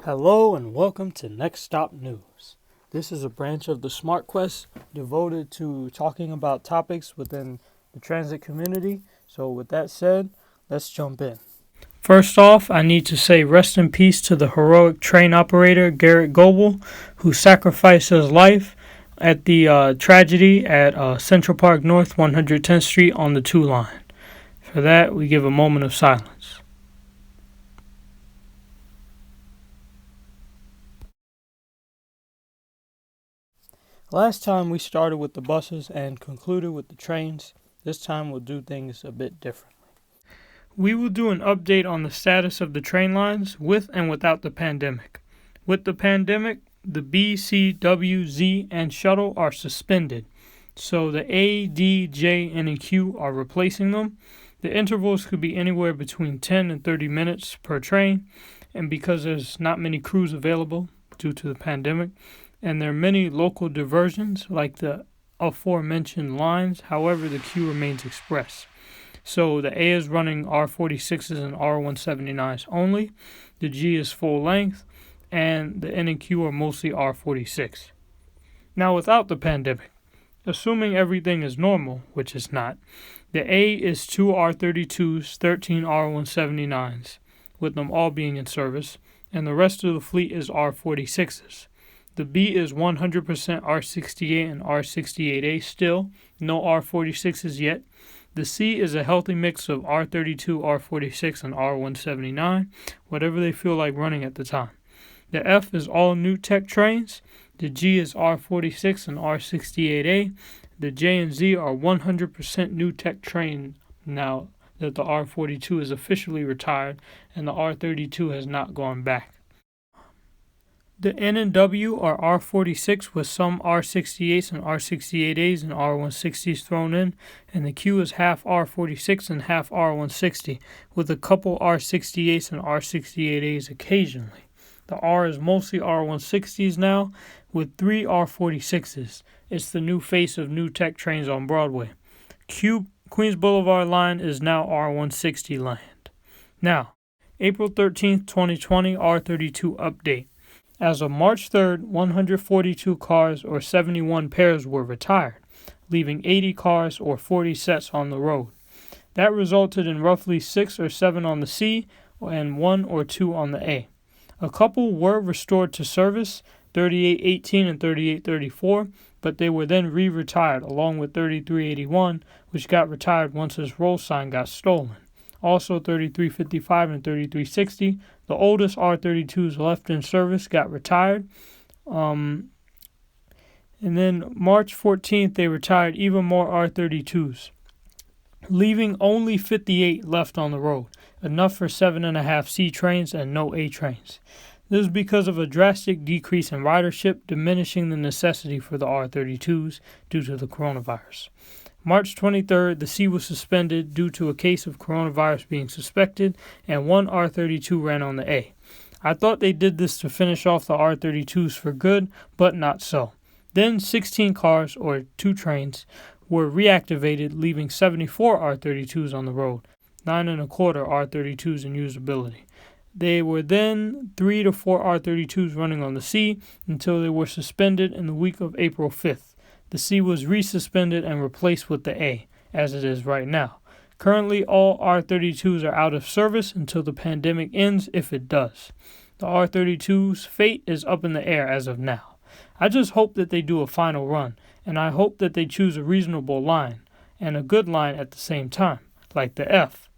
Hello and welcome to Next Stop News. This is a branch of the Smartquest devoted to talking about topics within the transit community. So with that said, let's jump in. First off, I need to say rest in peace to the heroic train operator Garrett Goebel, who sacrificed his life at the tragedy at Central Park North 110th Street on the 2 line. For that, we give a moment of silence. Last time we started with the buses and concluded with the trains. This time we'll do things a bit differently. We will do an update on the status of the train lines with and without the pandemic. With the pandemic, the B, C, W, Z, and shuttle are suspended. So the A, D, J, N, and Q are replacing them. The intervals could be anywhere between 10 and 30 minutes per train. And because there's not many crews available due to the pandemic, and there are many local diversions like the aforementioned lines. However, the Q remains express. So the A is running R46s and R179s only, the G is full length, and the N and Q are mostly R46. Now without the pandemic, assuming everything is normal, which is not, the A is 2 R32s, 13 R179s, with them all being in service, and the rest of the fleet is R46s. The B is 100% R68 and R68A still, no R46s yet. The C is a healthy mix of R32, R46, and R179, whatever they feel like running at the time. The F is all new tech trains. The G is R46 and R68A. The J and Z are 100% new tech trains now that the R42 is officially retired and the R32 has not gone back. The N and W are R46 with some R68s and R68As and R160s thrown in, and the Q is half R46 and half R160, with a couple R68s and R68As occasionally. The R is mostly R160s now, with 3 R46s. It's the new face of new tech trains on Broadway. Q Queens Boulevard line is now R160 land. Now, April 13th, 2020 R32 update. As of March 3rd, 142 cars or 71 pairs were retired, leaving 80 cars or 40 sets on the road. That resulted in roughly 6 or 7 on the C and 1 or 2 on the A. A couple were restored to service, 3818 and 3834, but they were then re-retired along with 3381, which got retired once its roll sign got stolen. Also 3355 and 3360, the oldest R32s left in service, got retired. And then March 14th, they retired even more R32s, leaving only 58 left on the road, enough for 7.5 C trains and no A trains. This is because of a drastic decrease in ridership, diminishing the necessity for the R32s due to the coronavirus. March 23rd, the C was suspended due to a case of coronavirus being suspected, and 1 R32 ran on the A. I thought they did this to finish off the R32s for good, but not so. Then 16 cars, or 2 trains, were reactivated, leaving 74 R32s on the road, 9 1/4 R32s in usability. They were then 3 to 4 R32s running on the C until they were suspended in the week of April 5th. The C was resuspended and replaced with the A, as it is right now. Currently, all R32s are out of service until the pandemic ends, if it does. The R32's fate is up in the air as of now. I just hope that they do a final run, and I hope that they choose a reasonable line, and a good line at the same time, like the F.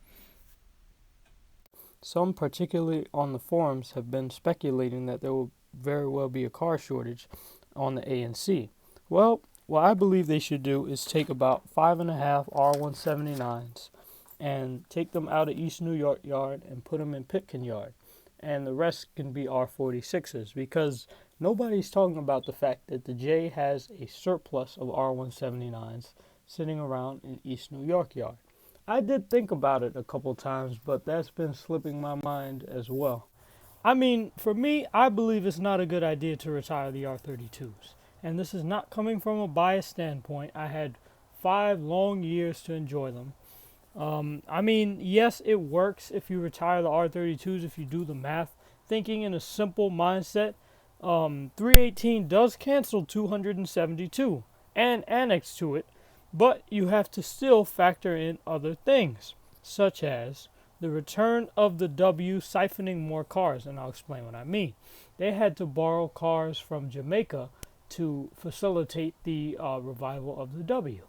Some, particularly on the forums, have been speculating that there will very well be a car shortage on the A and C. Well, what I believe they should do is take about 5.5 R179s and take them out of East New York Yard and put them in Pitkin Yard. And the rest can be R46s, because nobody's talking about the fact that the J has a surplus of R179s sitting around in East New York Yard. I did think about it a couple times, but that's been slipping my mind as well. I mean, for me, I believe it's not a good idea to retire the R32s. And this is not coming from a biased standpoint. I had 5 long years to enjoy them. I mean, yes, it works if you retire the R32s, if you do the math. thinking in a simple mindset, 318 does cancel 272 and annex to it, but you have to still factor in other things, such as the return of the W siphoning more cars, and I'll explain what I mean. They had to borrow cars from Jamaica to facilitate the revival of the W.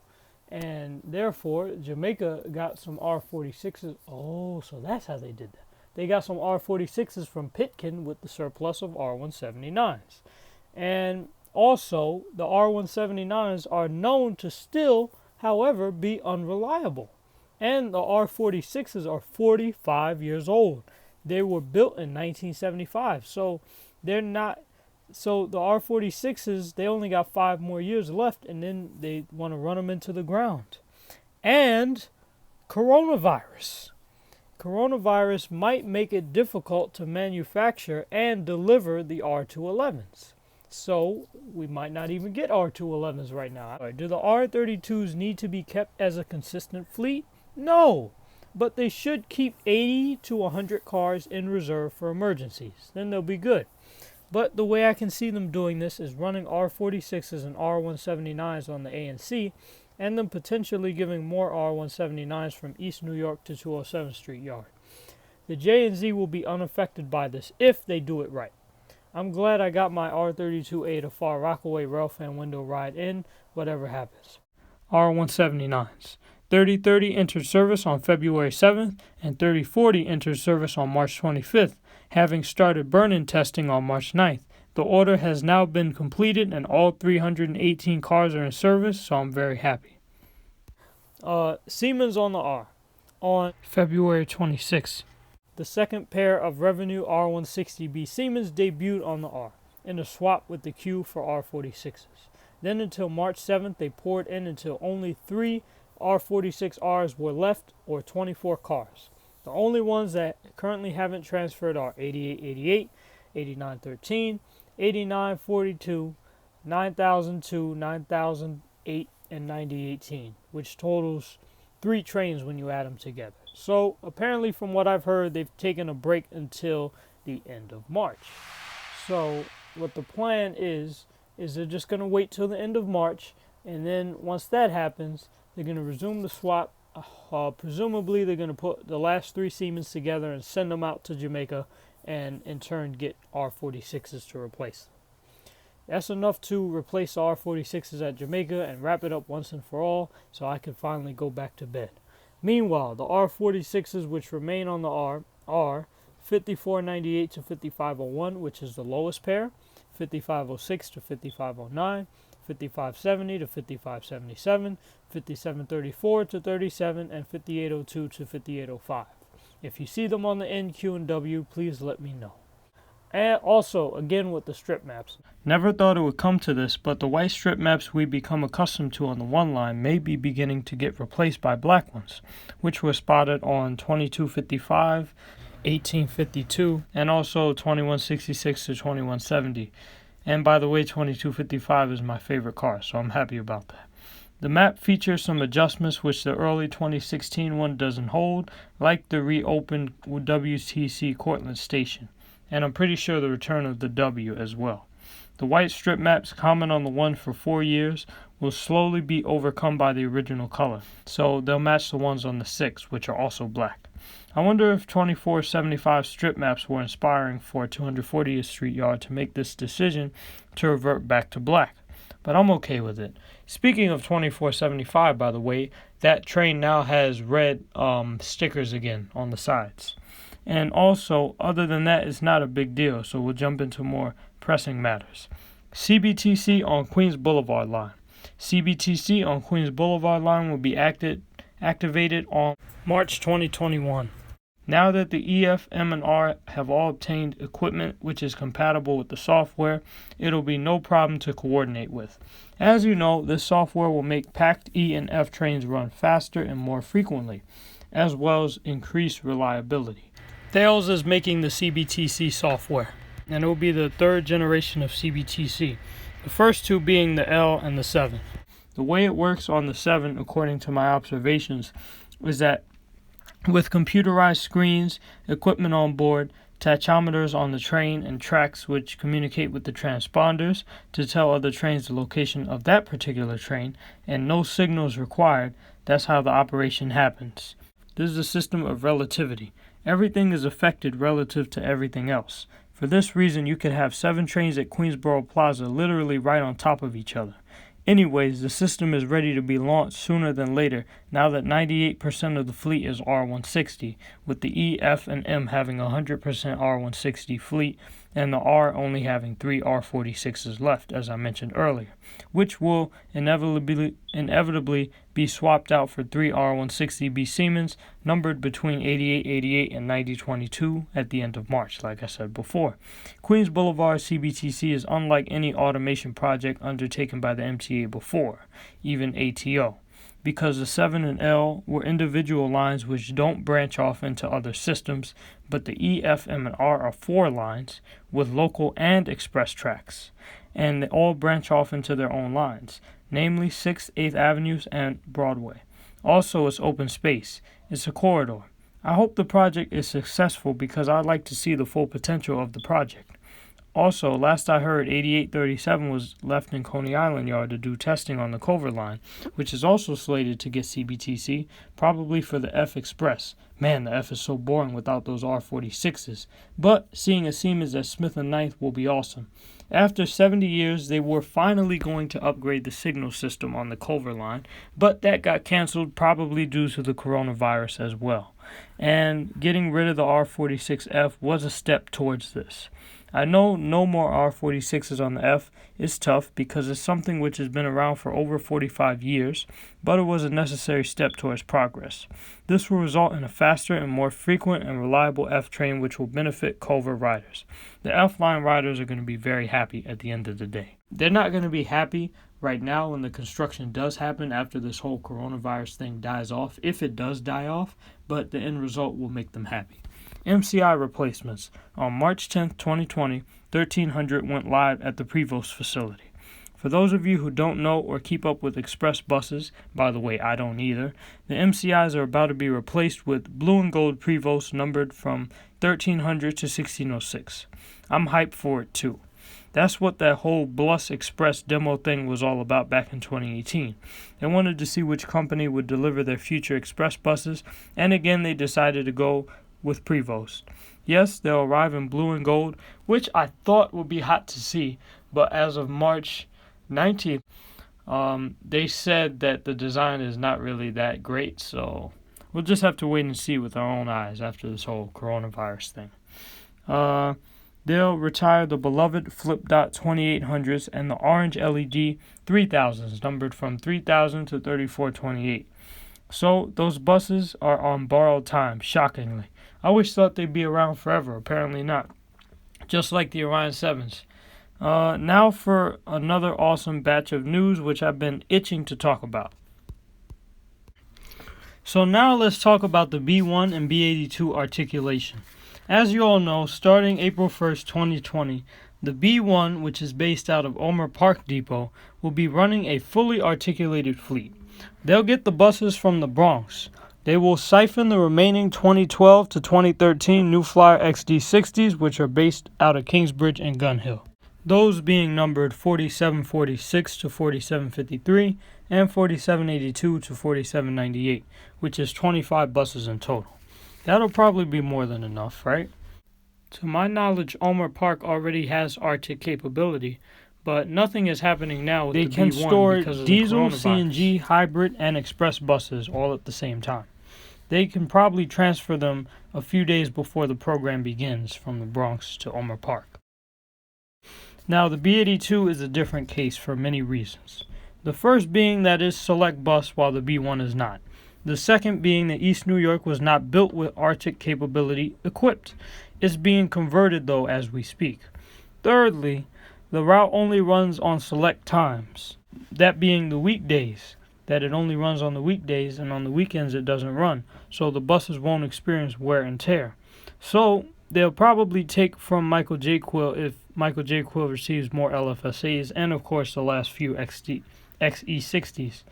And therefore, Jamaica got some R46s. Oh, so that's how they did that. They got some R46s from Pitkin with the surplus of R179s. And also, the R179s are known to still, however, be unreliable. And the R46s are 45 years old. They were built in 1975. So they're not. So the R46s, they only got 5 more years left, and then they want to run them into the ground. And coronavirus. Coronavirus might make it difficult to manufacture and deliver the R211s. So we might not even get R211s right now. Do the R32s need to be kept as a consistent fleet? No, but they should keep 80 to 100 cars in reserve for emergencies. Then they'll be good. But the way I can see them doing this is running R46s and R179s on the ANC, and then potentially giving more R179s from East New York to 207th Street Yard. The J&Z will be unaffected by this if they do it right. I'm glad I got my R32A to Far Rockaway Railfan window ride in, whatever happens. R179s. 3030 entered service on February 7th, and 3040 entered service on March 25th, having started burn-in testing on March 9th. The order has now been completed, and all 318 cars are in service, so I'm very happy. Siemens on the R. On February 26th, the second pair of Revenue R160B Siemens debuted on the R, in a swap with the Q for R46s. Then until March 7th, they poured in until only 3 R46Rs were left, or 24 cars. The only ones that currently haven't transferred are 8888, 8913, 8942, 9002, 9008, and 9018, which totals 3 trains when you add them together. So apparently, from what I've heard, they've taken a break until the end of March. So what the plan is they're just going to wait till the end of March, and then once that happens, they're going to resume the swap. Presumably, they're going to put the last 3 Siemens together and send them out to Jamaica, and in turn get R46s to replace them. That's enough to replace the R46s at Jamaica and wrap it up once and for all, so I can finally go back to bed. Meanwhile, the R46s which remain on the R are 5498 to 5501, which is the lowest pair, 5506 to 5509, 5570 to 5577, 5734 to 37, and 5802 to 5805. If you see them on the N, Q, and W, please let me know. And also, again with the strip maps. Never thought it would come to this, but the white strip maps we become accustomed to on the 1 line may be beginning to get replaced by black ones, which were spotted on 2255, 1852, and also 2166 to 2170. And by the way, 2255 is my favorite car, so I'm happy about that. The map features some adjustments which the early 2016 one doesn't hold, like the reopened WTC Cortlandt station, and I'm pretty sure the return of the W as well. The white strip maps common on the one for 4 years will slowly be overcome by the original color, so they'll match the ones on the 6, which are also black. I wonder if 2475 strip maps were inspiring for 240th Street Yard to make this decision to revert back to black, but I'm okay with it. Speaking of 2475, by the way, that train now has red stickers again on the sides. And also, other than that, it's not a big deal, so we'll jump into more pressing matters. CBTC on Queens Boulevard line. CBTC on Queens Boulevard line will be activated on March 2021. Now that the EF, M, and R have all obtained equipment which is compatible with the software, it'll be no problem to coordinate with. As you know, this software will make packed E and F trains run faster and more frequently, as well as increase reliability. Thales is making the CBTC software, and it will be the 3rd generation of CBTC, the first 2 being the L and the 7. The way it works on the 7, according to my observations, is that with computerized screens, equipment on board, tachometers on the train and tracks which communicate with the transponders to tell other trains the location of that particular train, and no signals required. That's how the operation happens. This is a system of relativity. Everything is affected relative to everything else. For this reason, you could have 7 trains at Queensboro Plaza literally right on top of each other. Anyways, the system is ready to be launched sooner than later now that 98% of the fleet is R160, with the E, F, and M having 100% R160 fleet and the R only having 3 R46s left, as I mentioned earlier, which will inevitably be swapped out for 3 R160B Siemens numbered between 8888 and 9022 at the end of March, like I said before. Queens Boulevard CBTC is unlike any automation project undertaken by the MTA before, even ATO, because the 7 and L were individual lines which don't branch off into other systems, but the E, F, M, and R are 4 lines with local and express tracks, and they all branch off into their own lines, namely 6th, 8th Avenues, and Broadway. Also, it's open space. It's a corridor. I hope the project is successful because I'd like to see the full potential of the project. Also, last I heard, 8837 was left in Coney Island Yard to do testing on the Culver line, which is also slated to get CBTC, probably for the F Express. Man, the F is so boring without those R46s. But seeing a Siemens at Smith & Ninth will be awesome. After 70 years, they were finally going to upgrade the signal system on the Culver line, but that got canceled probably due to the coronavirus as well. And getting rid of the R46F was a step towards this. I know no more R46s on the F is tough because it's something which has been around for over 45 years, but it was a necessary step towards progress. This will result in a faster and more frequent and reliable F train which will benefit Culver riders. The F line riders are going to be very happy at the end of the day. They're not going to be happy right now when the construction does happen after this whole coronavirus thing dies off, if it does die off, but the end result will make them happy. MCI replacements. On March 10, 2020, 1300 went live at the Prevost facility. For those of you who don't know or keep up with express buses, by the way, I don't either, the MCIs are about to be replaced with blue and gold Prevost numbered from 1300 to 1606. I'm hyped for it too. That's what that whole Blus Express demo thing was all about back in 2018. They wanted to see which company would deliver their future express buses, and again they decided to go with Prevost. Yes, they'll arrive in blue and gold, which I thought would be hot to see, but as of March 19th, they said that the design is not really that great, so we'll just have to wait and see with our own eyes after this whole coronavirus thing. They'll retire the beloved flip dot 2800s and the orange LED 3000s, numbered from 3000 to 3428. So those buses are on borrowed time, shockingly. I always thought they'd be around forever. Apparently not. Just like the Orion 7s. Now for another awesome batch of news which I've been itching to talk about. So now let's talk about the B1 and B82 articulation. As you all know, starting April 1st, 2020, the B1, which is based out of Omer Park Depot, will be running a fully articulated fleet. They'll get the buses from the Bronx. They will siphon the remaining 2012 to 2013 New Flyer XD60s, which are based out of Kingsbridge and Gun Hill. Those being numbered 4746 to 4753 and 4782 to 4798, which is 25 buses in total. That'll probably be more than enough, right? To my knowledge, Omer Park already has Arctic capability, but nothing is happening now with the B1 because of the coronavirus. They can store diesel, CNG, hybrid, and express buses all at the same time. They can probably transfer them a few days before the program begins from the Bronx to Omer Park. Now, the B82 is a different case for many reasons. The first being that it's select bus while the B1 is not. The second being that East New York was not built with Arctic capability equipped. It's being converted though as we speak. Thirdly, the route only runs on select times, that being the weekdays, that it only runs on the weekdays and on the weekends it doesn't run, so the buses won't experience wear and tear. So they'll probably take from Michael J. Quill if Michael J. Quill receives more LFSAs and of course the last few XE60s.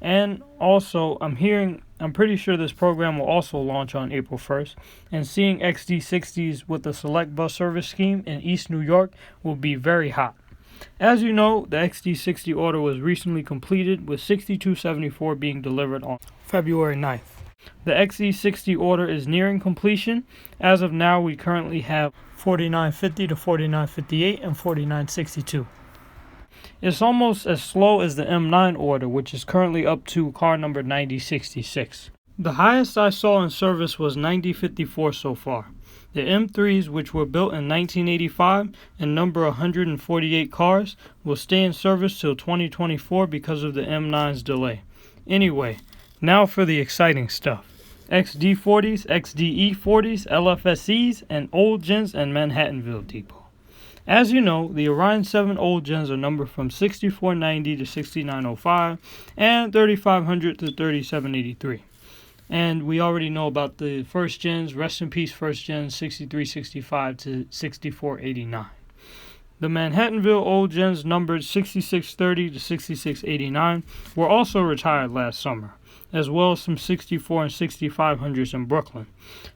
And also, I'm pretty sure this program will also launch on April 1st, and seeing XD60s with the select bus service scheme in East New York will be very hot. As you know, the XD60 order was recently completed, with 6274 being delivered on February 9th. The XD60 order is nearing completion. As of now, we currently have 4950 to 4958 and 4962. It's almost as slow as the M9 order, which is currently up to car number 9066. The highest I saw in service was 9054 so far. The M3s, which were built in 1985 and number 148 cars, will stay in service till 2024 because of the M9's delay. Anyway, now for the exciting stuff. XD40s, XDE40s, LFSEs, and old gens and Manhattanville Depot. As you know, the Orion 7 old gens are numbered from 6490 to 6905 and 3500 to 3783. And we already know about the first gens, rest in peace first gens, 6365 to 6489. The Manhattanville old gens numbered 6630 to 6689 were also retired last summer, as well as some 64 and 6500s in Brooklyn.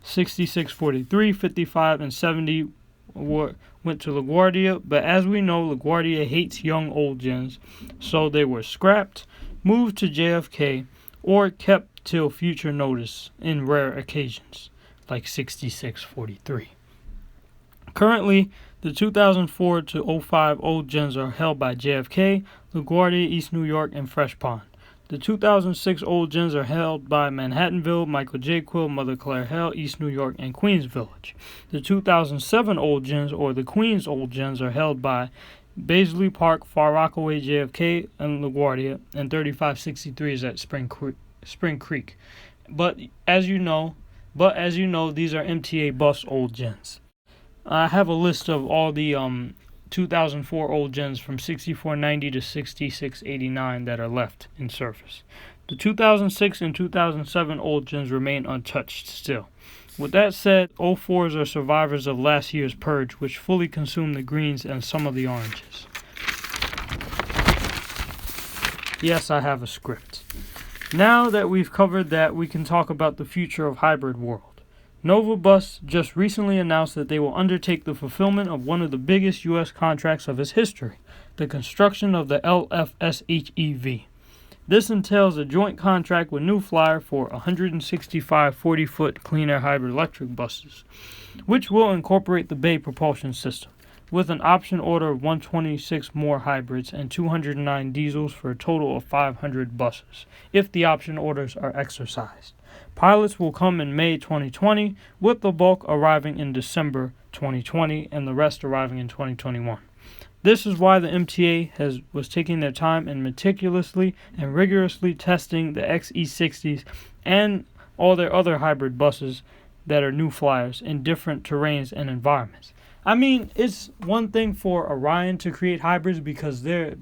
6643, 55, and 70 went to LaGuardia, but as we know, LaGuardia hates young old gens, so they were scrapped, moved to JFK, or kept till future notice in rare occasions, like 6643. Currently, the 2004 to 05 old gens are held by JFK, LaGuardia, East New York, and Fresh Pond. The 2006 old gens are held by Manhattanville, Michael J. Quill, Mother Claire Hale, East New York, and Queens Village. The 2007 old gens, or the Queens old gens, are held by Baisley Park, Far Rockaway, JFK, and LaGuardia, and 3563 is at Spring Creek. But as you know, these are MTA bus old gens. I have a list of all the 2004 old gens from 6490 to 6689 that are left in service. The 2006 and 2007 old gens remain untouched still. With that said, 04s are survivors of last year's purge, which fully consumed the greens and some of the oranges. Yes, I have a script. Now that we've covered that, we can talk about the future of hybrid world. Nova Bus just recently announced that they will undertake the fulfillment of one of the biggest U.S. contracts of its history, the construction of the LFSHEV. This entails a joint contract with New Flyer for 165 40-foot clean air hybrid electric buses, which will incorporate the Bay propulsion system, with an option order of 126 more hybrids and 209 diesels for a total of 500 buses, if the option orders are exercised. Pilots will come in May 2020, with the bulk arriving in December 2020 and the rest arriving in 2021. This is why the MTA was taking their time and meticulously and rigorously testing the XE60s and all their other hybrid buses that are New Flyers in different terrains and environments. I mean, it's one thing for Orion to create hybrids because they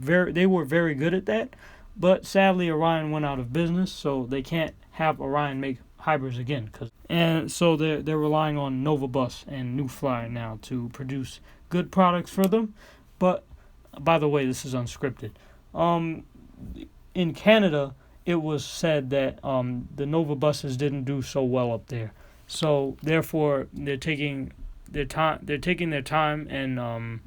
were very good at that, but sadly Orion went out of business, so they can't have Orion make hybrids again. And so they're relying on Nova Bus and New Flyer now to produce good products for them. But, by the way, this is unscripted. In Canada, it was said that the Nova buses didn't do so well up there. So, therefore, they're taking their time and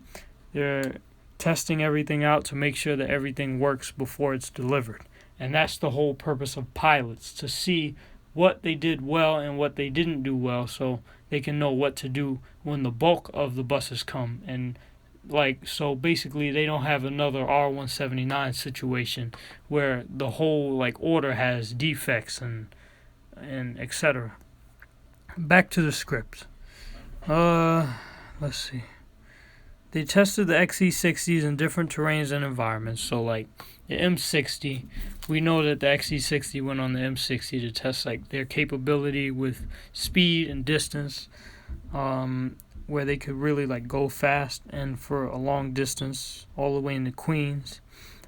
they're testing everything out to make sure that everything works before it's delivered. And that's the whole purpose of pilots, to see what they did well and what they didn't do well, so they can know what to do when the bulk of the buses come. And so basically they don't have another R179 situation where the whole order has defects and etc. Back to the script. Let's see. They tested the XE60s in different terrains and environments. So the M60, we know that the XE60 went on the M60 to test their capability with speed and distance, where they could really go fast and for a long distance all the way into Queens.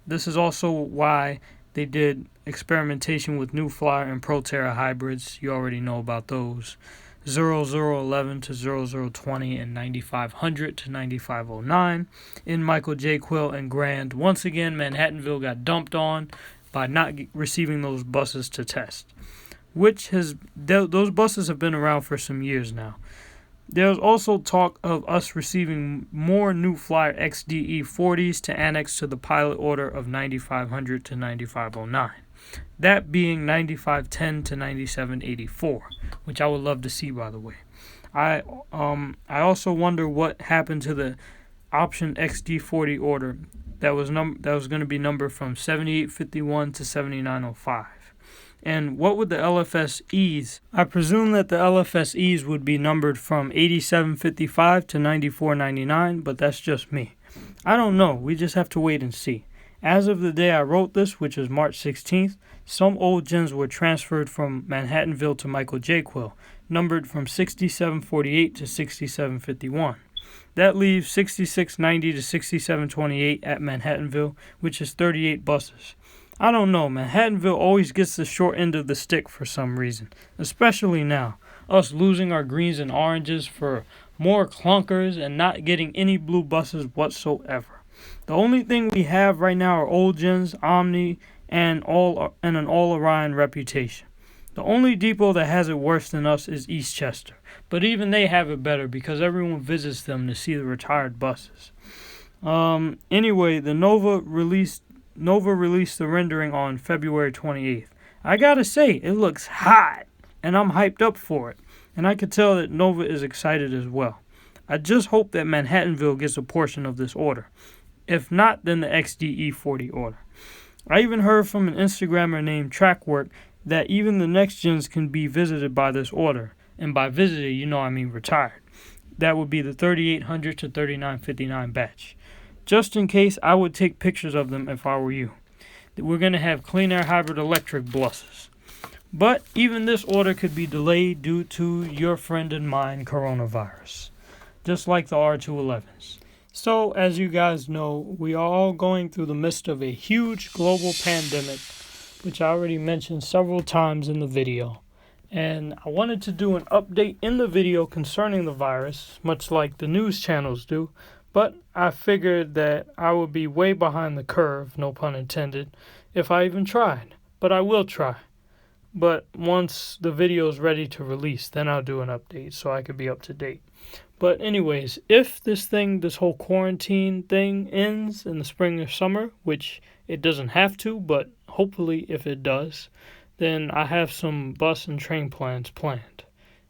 This is also why they did experimentation with New Flyer and Proterra hybrids. You already know about those. 0011 to 0020 and 9500 to 9509 in Michael J. Quill and Grand. Once again, Manhattanville got dumped on by not receiving those buses to test, those buses have been around for some years now. There's also talk of us receiving more New Flyer XDE 40s to annex to the pilot order of 9500 to 9509. That being 9510 to 9784, which I would love to see, by the way. I also wonder what happened to the option XD40 order that was going to be numbered from 7851 to 7905. And what would the LFSEs? I presume that the LFSEs would be numbered from 8755 to 9499, but that's just me. I don't know. We just have to wait and see. As of the day I wrote this, which is March 16th, some old gens were transferred from Manhattanville to Michael J. Quill, numbered from 6748 to 6751. That leaves 6690 to 6728 at Manhattanville, which is 38 buses. I don't know, Manhattanville always gets the short end of the stick for some reason, especially now, us losing our greens and oranges for more clunkers and not getting any blue buses whatsoever. The only thing we have right now are old gens, Omni, and an all-Orion reputation. The only depot that has it worse than us is Eastchester, but even they have it better because everyone visits them to see the retired buses. Anyway, the Nova released the rendering on February 28th. I gotta say, it looks hot, and I'm hyped up for it. And I could tell that Nova is excited as well. I just hope that Manhattanville gets a portion of this order. If not, then the XDE 40 order. I even heard from an Instagrammer named Trackwork that even the next gens can be visited by this order. And by visited, I mean retired. That would be the 3800 to 3959 batch. Just in case, I would take pictures of them if I were you. We're going to have clean air hybrid electric buses. But even this order could be delayed due to your friend and mine, coronavirus. Just like the R211s. So, as you guys know, we are all going through the midst of a huge global pandemic, which I already mentioned several times in the video. And I wanted to do an update in the video concerning the virus, much like the news channels do. But I figured that I would be way behind the curve, no pun intended, if I even tried. But I will try. But once the video is ready to release, then I'll do an update so I could be up to date. But anyways, if this whole quarantine thing ends in the spring or summer, which it doesn't have to, but hopefully if it does, then I have some bus and train plans planned.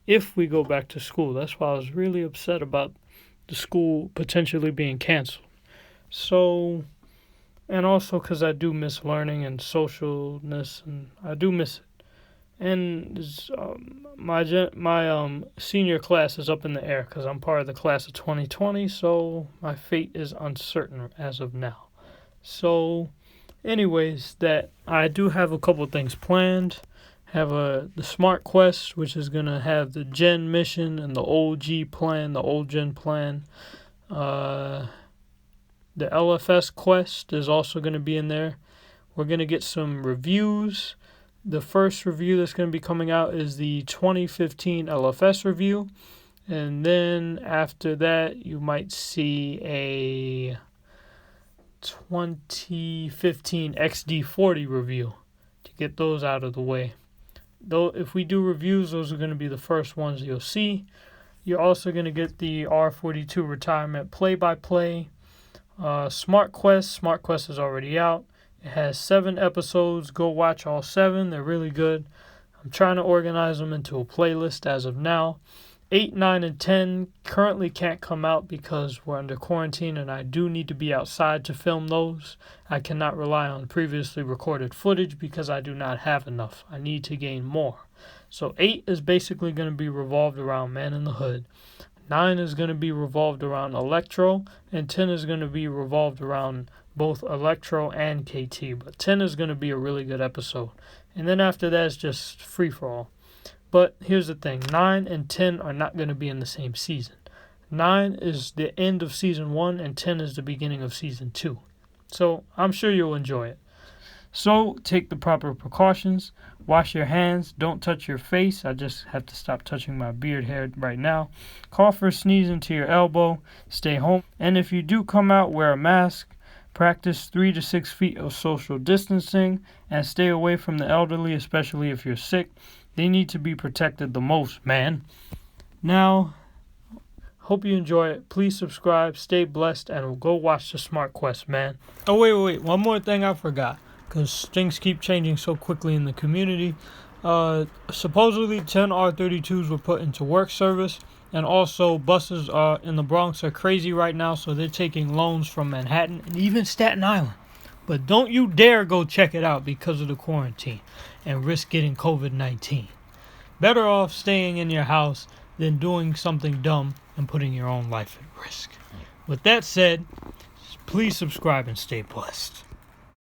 If we go back to school, that's why I was really upset about the school potentially being canceled. So, and also because I do miss learning and socialness, and I do miss it. And my senior class is up in the air because I'm part of the class of 2020, so my fate is uncertain as of now. So, anyways, that I do have a couple things planned. Have the Smartquest, which is going to have the Gen mission and the OG plan, the old Gen plan. The LFS Quest is also going to be in there. We're going to get some reviews. The first review that's going to be coming out is the 2015 LFS review. And then after that, you might see a 2015 XD40 review to get those out of the way. Though, if we do reviews, those are going to be the first ones you'll see. You're also going to get the R42 retirement play-by-play. Smartquest. Smartquest is already out. It has 7 episodes. Go watch all 7. They're really good. I'm trying to organize them into a playlist as of now. 8, 9, and 10 currently can't come out because we're under quarantine and I do need to be outside to film those. I cannot rely on previously recorded footage because I do not have enough. I need to gain more. So 8 is basically going to be revolved around Man in the Hood. 9 is going to be revolved around Electro, and 10 is going to be revolved around both Electro and KT. But 10 is going to be a really good episode. And then after that, it's just free-for-all. But here's the thing. 9 and 10 are not going to be in the same season. 9 is the end of Season 1, and 10 is the beginning of Season 2. So I'm sure you'll enjoy it. So take the proper precautions. Wash your hands. Don't touch your face. I just have to stop touching my beard hair right now. Cough or sneeze into your elbow. Stay home. And if you do come out, wear a mask. Practice 3 to 6 feet of social distancing and stay away from the elderly, especially if you're sick. They need to be protected the most, man. Now, hope you enjoy it. Please subscribe, stay blessed, and go watch the Smartquest, man. Oh, wait. One more thing I forgot, because things keep changing so quickly in the community. Supposedly 10 R32s were put into work service, and also buses in the Bronx are crazy right now, so they're taking loans from Manhattan and even Staten Island. But don't you dare go check it out because of the quarantine and risk getting COVID-19. Better off staying in your house than doing something dumb and putting your own life at risk. With that said, please subscribe and stay blessed.